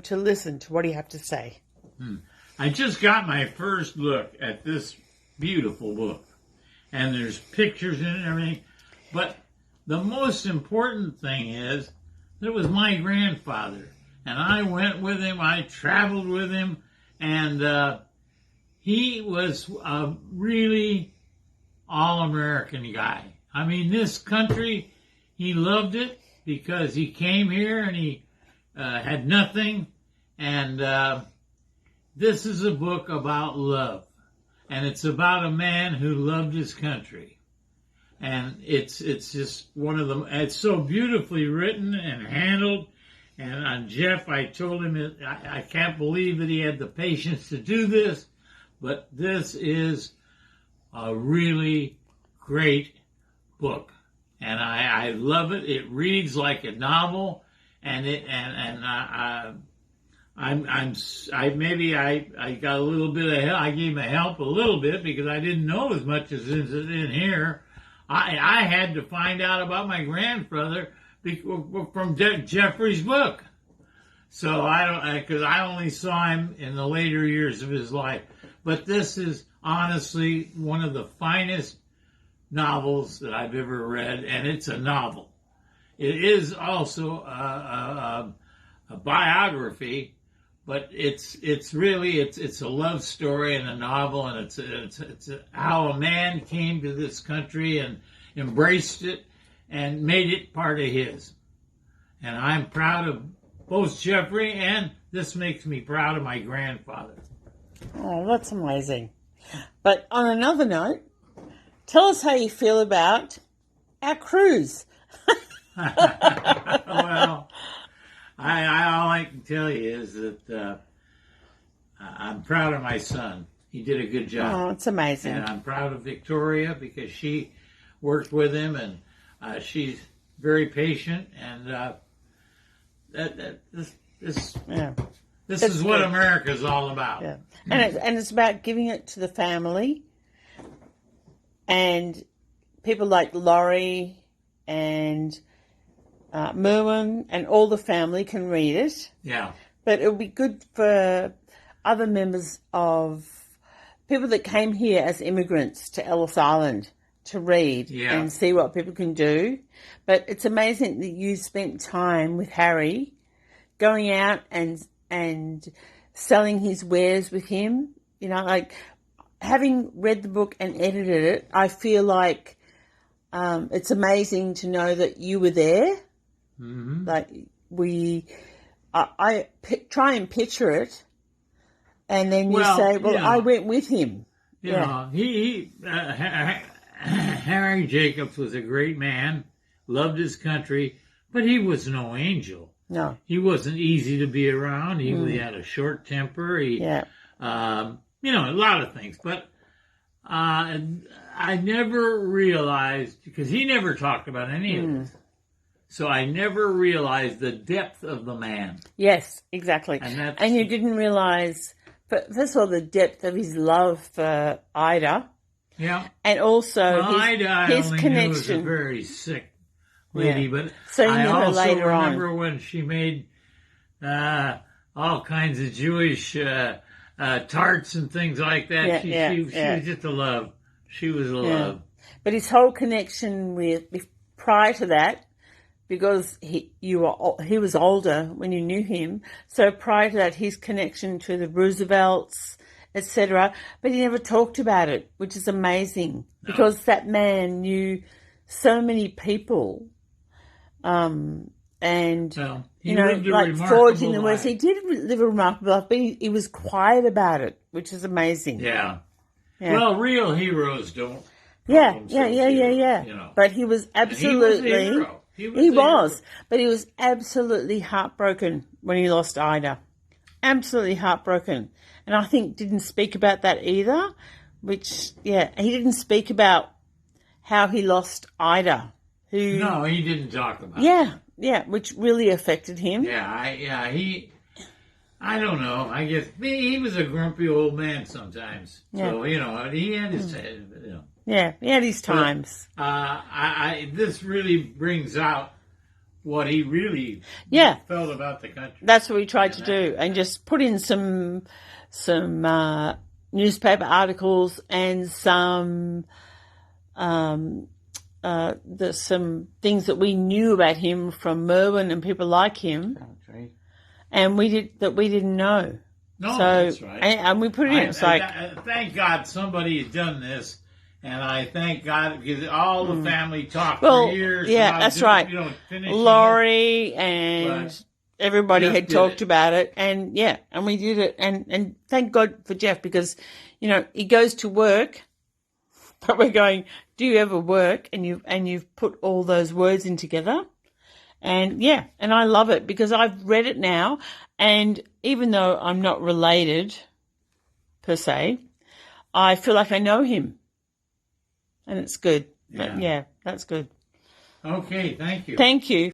time to listen to what you have to say. I just got my first look at this beautiful book, and there's pictures in it and everything, but the most important thing is that it was my grandfather, and I went with him, I traveled with him, and he was a really all-American guy. I mean, this country, he loved it because he came here and he had nothing, and this is a book about love, and it's about a man who loved his country, and it's just one of them. It's so beautifully written and handled. And on Jeff, I told him I can't believe that he had the patience to do this, but this is a really great book, and I love it. It reads like a novel, and I got a little bit of help. I gave him help a little bit because I didn't know as much as is in here. I had to find out about my grandfather from Jeffrey's book. So because I only saw him in the later years of his life. But this is honestly one of the finest novels that I've ever read, and it's a novel. It is also a biography, but it's a love story and a novel, and it's how a man came to this country and embraced it and made it part of his. And I'm proud of both Jeffrey, and this makes me proud of my grandfather. Oh, that's amazing. But on another note, tell us how you feel about our cruise. Well, all I can tell you is that I'm proud of my son. He did a good job. Oh, it's amazing. And I'm proud of Victoria because she worked with him, and she's very patient, and this is what America's all about. Yeah. And it's about giving it to the family, and people like Laurie and Merwin and all the family can read it. Yeah. But it would be good for other members of people that came here as immigrants to Ellis Island to read and see what people can do. But it's amazing that you spent time with Harry going out and selling his wares with him. You know, like having read the book and edited it, I feel like it's amazing to know that you were there. Mm-hmm. Like I try and picture it, and then you say, "Well, I went with him." You know, Harry Jacobs was a great man, loved his country, but he was no angel. No, he wasn't easy to be around. He had a short temper. A lot of things. But I never realized, because he never talked about any of this. So I never realized the depth of the man. Yes, exactly. And you didn't realize, first of all, the depth of his love for Ida. Yeah. And also his connection. Was a very sick lady, but so I also remember when she made all kinds of Jewish tarts and things like that. She was just a love. She was a love. But his whole connection prior to that, because he was older when you knew him, so prior to that, his connection to the Roosevelts, etc. But he never talked about it, which is amazing, because that man knew so many people, and like forging the West. He did live a remarkable life, but he was quiet about it, which is amazing. Yeah. Well, real heroes don't. Yeah. You know. But he was absolutely. He was, but he was absolutely heartbroken when he lost Ida. Absolutely heartbroken. And I think didn't speak about that either, he didn't speak about how he lost Ida. No, he didn't talk about it. Yeah, which really affected him. I don't know. I guess he was a grumpy old man sometimes. Yeah. So, he had his, Yeah, he had his times. This really brings out what he really Yeah. felt about the country. That's what we tried to do, and just put in some newspaper articles and some things that we knew about him from Merwin and people like him, and we didn't know. No, so, that's right. And we put it in. It's like, thank God somebody has done this. And I thank God because all the family talked well, for years. yeah, that's right. Laurie it. and everybody Jeff had did talked it. about it, and we did it, and thank God for Jeff, because he goes to work, but we're going, do you ever work? And you've put all those words in together, and I love it because I've read it now, and even though I'm not related per se, I feel like I know him. And it's good. Yeah. But that's good. Okay, thank you. Thank you.